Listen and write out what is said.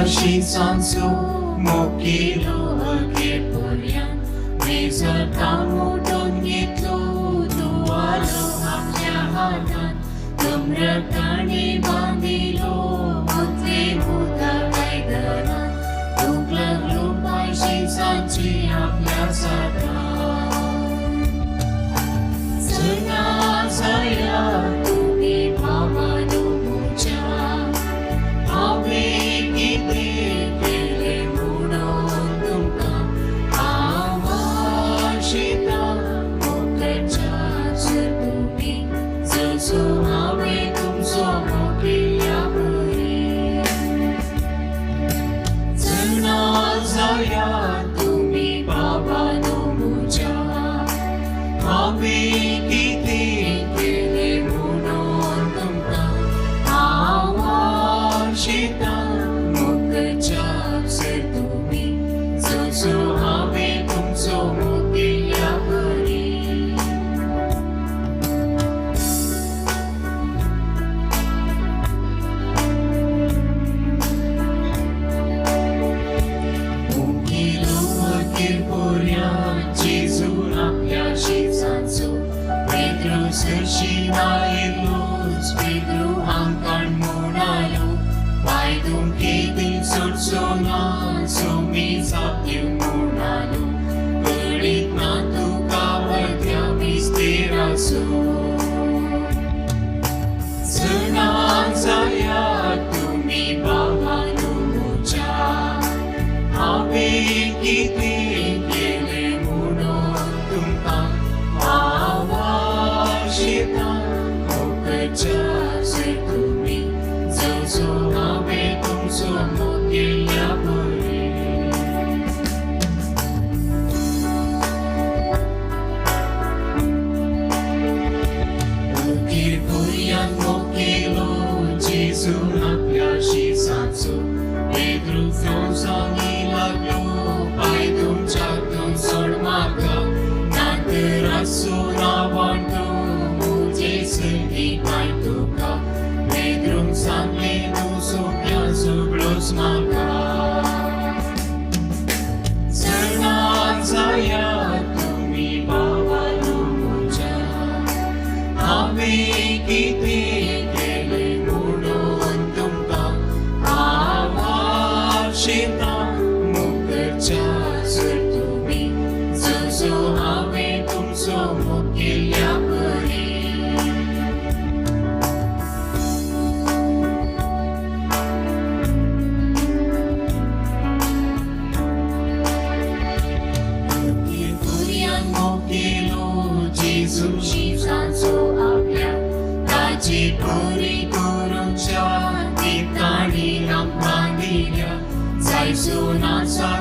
आशिसांचो मोकिलो अखेरपर्यंत मेजर कामोडून घेतलो तुवालो आपल्या हातान कमरकाणी बांदिलो मुतले मुताक आयदनान दूख लागलो आशिसांची आपल्या साथान सना जाया तुम्ही भावानो मुझ्या हांवें कितें केलें म्हणून तुमकां आवाशिता मोगाच्या जर तुमी जसो हांवें तुमचो मोगिल्या बरी जना जाया तुमी बाबानो मुझ्या हांवें कितें केलें म्हणून तुमकां आवाशिता मोगाच्या जर तुमी जसो हांवें तुमचो मोगिल्या बरी मुकिलो अखेरपर्यंत जेजून आपल्या शिसांचो पेद्रूस शिना येयलोच पेद्रू आमकां म्हणालो बायदून केदी सोडचो ना सोमी साप्यो म्हणालो कळीत ना तुका वद्या विस्तेर आसो जना जाया तुमी बाबानो मुझ्या हांवें कितें केलें म्हणून तुमकां आवाशिता मोगाच्या जर तुमी जसो हांवें तुमचो मोगिल्या बरी अखेरपर्यंत मोगिलो जेजून आपल्या शिसांचो पेद्रू फ्रोजांनी लागलो पांय तुमच्यातून सोड म्हाका नातर आसूं नांवान तूं मुजे संगी पांय तुका पेद्रून सांगलें तूं सोंप्या झगडोच म्हाका जना जाया तुमी बाबानो मुझ्या हांवें कितें केलें म्हणून तुमकां आवाशिता मोगाच्या जर तुमी जसो हांवें तुमचो मोगिल्या बरी अखेरपर्यंत मोगिलो जेजू शिसांचो आपल्या ताची बरी करूच्या ती ताणी आमकां दिल्या जायसो नाचा